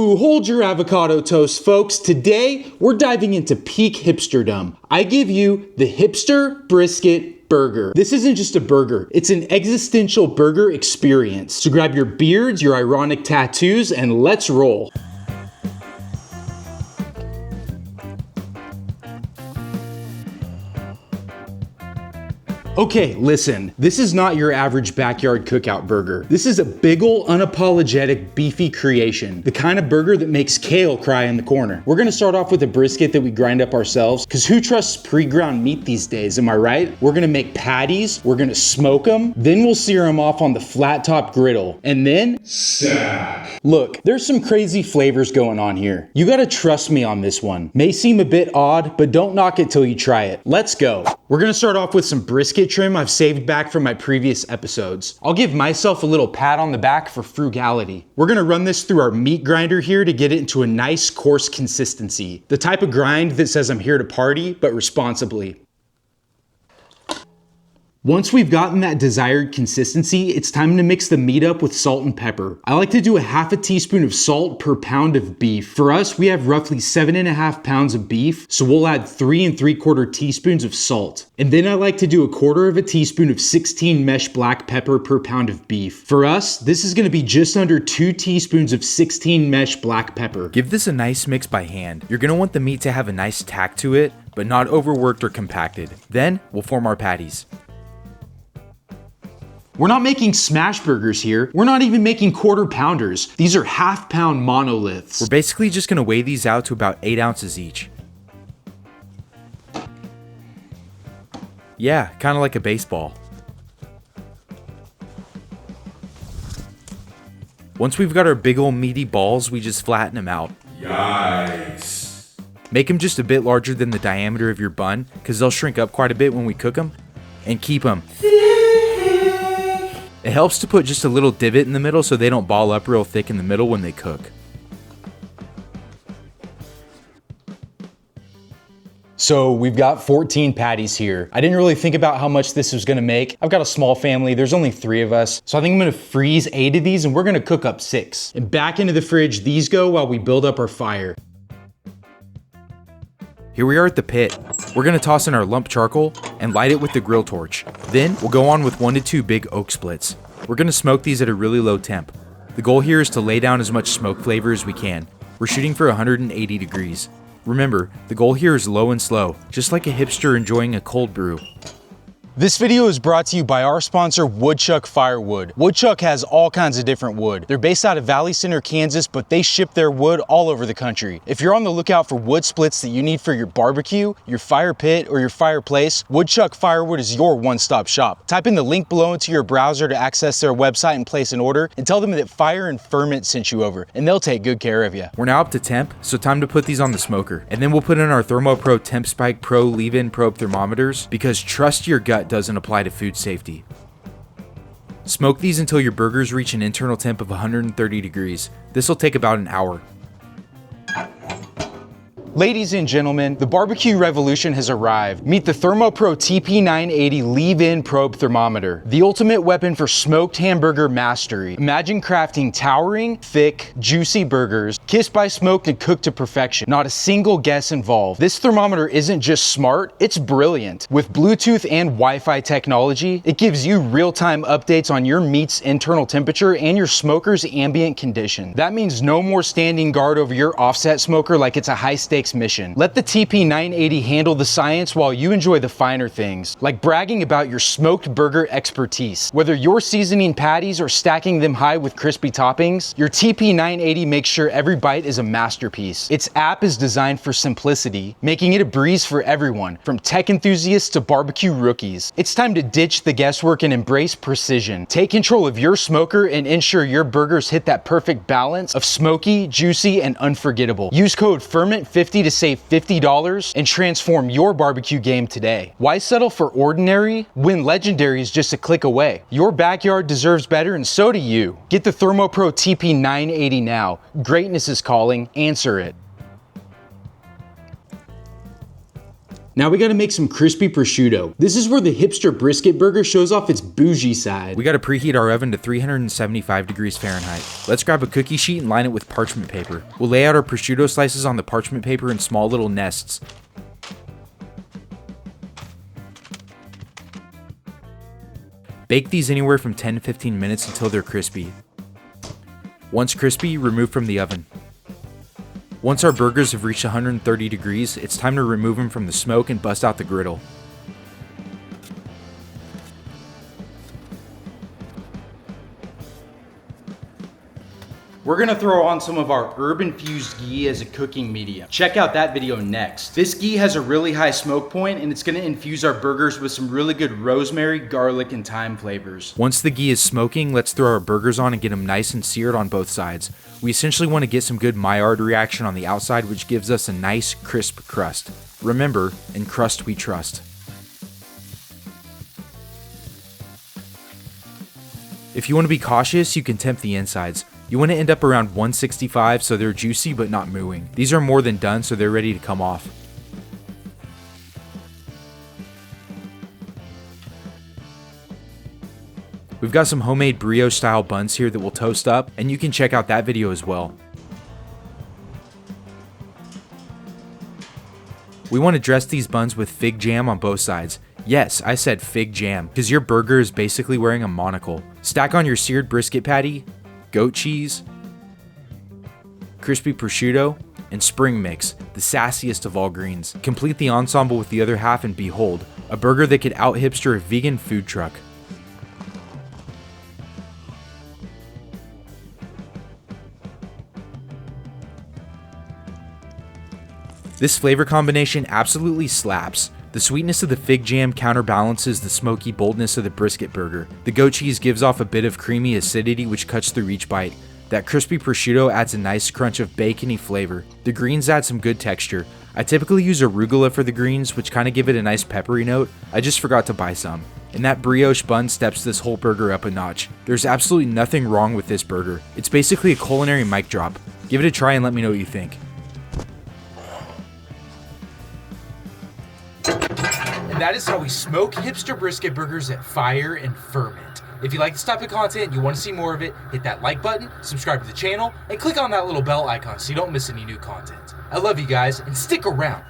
Ooh, hold your avocado toast, folks. Today, we're diving into peak hipsterdom. I give you the Hipster Brisket Burger. This isn't just a burger, it's an existential burger experience. So grab your beards, your ironic tattoos, and let's roll. Okay, listen, this is not your average backyard cookout burger. This is a big ol' unapologetic beefy creation, the kind of burger that makes kale cry in the corner. We're gonna start off with a brisket that we grind up ourselves, cause who trusts pre-ground meat these days, am I right? We're gonna make patties, we're gonna smoke them, then we'll sear them off on the flat top griddle, and then stack. Look, there's some crazy flavors going on here. You gotta trust me on this one. May seem a bit odd, but don't knock it till you try it. Let's go. We're gonna start off with some brisket trim I've saved back from my previous episodes. I'll give myself a little pat on the back for frugality. We're gonna run this through our meat grinder here to get it into a nice coarse consistency. The type of grind that says I'm here to party, but responsibly. Once we've gotten that desired consistency, it's time to mix the meat up with salt and pepper. I like to do a half a teaspoon of salt per pound of beef. For us, we have roughly 7.5 pounds of beef, so we'll add 3 3/4 teaspoons of salt. And then I like to do 1/4 of a teaspoon of 16 mesh black pepper per pound of beef. For us, this is gonna be just under 2 teaspoons of 16 mesh black pepper. Give this a nice mix by hand. You're gonna want the meat to have a nice tack to it, but not overworked or compacted. Then, we'll form our patties. We're not making smash burgers here. We're not even making 1/4 pounders. These are half-pound monoliths. We're basically just gonna weigh these out to about 8 ounces each. Yeah, kinda like a baseball. Once we've got our big ol' meaty balls, we just flatten them out. Yikes. Make them just a bit larger than the diameter of your bun, cause they'll shrink up quite a bit when we cook them. And keep them. It helps to put just a little divot in the middle so they don't ball up real thick in the middle when they cook. So we've got 14 patties here. I didn't really think about how much this was gonna make. I've got a small family, there's only 3 of us. So I think I'm gonna freeze 8 of these and we're gonna cook up 6. And back into the fridge these go while we build up our fire. Here we are at the pit. We're gonna toss in our lump charcoal and light it with the grill torch. Then we'll go on with 1 to 2 big oak splits. We're gonna smoke these at a really low temp. The goal here is to lay down as much smoke flavor as we can. We're shooting for 180 degrees. Remember, the goal here is low and slow, just like a hipster enjoying a cold brew. This video is brought to you by our sponsor, Woodchuck Firewood. Woodchuck has all kinds of different wood. They're based out of Valley Center, Kansas, but they ship their wood all over the country. If you're on the lookout for wood splits that you need for your barbecue, your fire pit, or your fireplace, Woodchuck Firewood is your one-stop shop. Type in the link below into your browser to access their website and place an order, and tell them that Fire and Ferment sent you over, and they'll take good care of you. We're now up to temp, so time to put these on the smoker. And then we'll put in our ThermoPro TempSpike Pro leave-in probe thermometers, because trust your gut doesn't apply to food safety. Smoke these until your burgers reach an internal temp of 130 degrees. This will take about an hour. Ladies and gentlemen, the barbecue revolution has arrived. Meet the ThermoPro TP980 leave-in probe thermometer, the ultimate weapon for smoked hamburger mastery. Imagine crafting towering, thick, juicy burgers, kissed by smoke and cooked to perfection. Not a single guess involved. This thermometer isn't just smart, it's brilliant. With Bluetooth and Wi-Fi technology, it gives you real-time updates on your meat's internal temperature and your smoker's ambient condition. That means no more standing guard over your offset smoker like it's a high-stakes mission. Let the TP980 handle the science while you enjoy the finer things, like bragging about your smoked burger expertise. Whether you're seasoning patties or stacking them high with crispy toppings, your TP980 makes sure every bite is a masterpiece. Its app is designed for simplicity, making it a breeze for everyone, from tech enthusiasts to barbecue rookies. It's time to ditch the guesswork and embrace precision. Take control of your smoker and ensure your burgers hit that perfect balance of smoky, juicy, and unforgettable. Use code FERMENT50 to save $50 and transform your barbecue game today. Why settle for ordinary when legendary is just a click away? Your backyard deserves better and so do you. Get the ThermoPro TP980 now. Greatness is calling. Answer it. Now we gotta make some crispy prosciutto. This is where the Hipster brisket burger shows off its bougie side. We gotta preheat our oven to 375 degrees Fahrenheit. Let's grab a cookie sheet and line it with parchment paper. We'll lay out our prosciutto slices on the parchment paper in small little nests. Bake these anywhere from 10 to 15 minutes until they're crispy. Once crispy, remove from the oven. Once our burgers have reached 130 degrees, it's time to remove them from the smoke and bust out the griddle. We're gonna throw on some of our herb-infused ghee as a cooking medium. Check out that video next. This ghee has a really high smoke point and it's gonna infuse our burgers with some really good rosemary, garlic, and thyme flavors. Once the ghee is smoking, let's throw our burgers on and get them nice and seared on both sides. We essentially want to get some good Maillard reaction on the outside, which gives us a nice crisp crust. Remember, in crust we trust. If you want to be cautious, you can temp the insides. You want to end up around 165 so they're juicy but not mooing. These are more than done, so they're ready to come off. We've got some homemade brioche style buns here that we'll toast up, and you can check out that video as well. We want to dress these buns with fig jam on both sides. Yes, I said fig jam, because your burger is basically wearing a monocle. Stack on your seared brisket patty, goat cheese, crispy prosciutto, and spring mix, the sassiest of all greens. Complete the ensemble with the other half and behold, a burger that could out-hipster a vegan food truck. This flavor combination absolutely slaps. The sweetness of the fig jam counterbalances the smoky boldness of the brisket burger. The goat cheese gives off a bit of creamy acidity which cuts through each bite. That crispy prosciutto adds a nice crunch of bacony flavor. The greens add some good texture. I typically use arugula for the greens, which kind of give it a nice peppery note. I just forgot to buy some. And that brioche bun steps this whole burger up a notch. There's absolutely nothing wrong with this burger. It's basically a culinary mic drop. Give it a try and let me know what you think. And that is how we smoke hipster brisket burgers at fire and ferment. If you like this type of content and you want to see more of it, hit that like button, subscribe to the channel, and click on that little bell icon so you don't miss any new content. I love you guys, and stick around.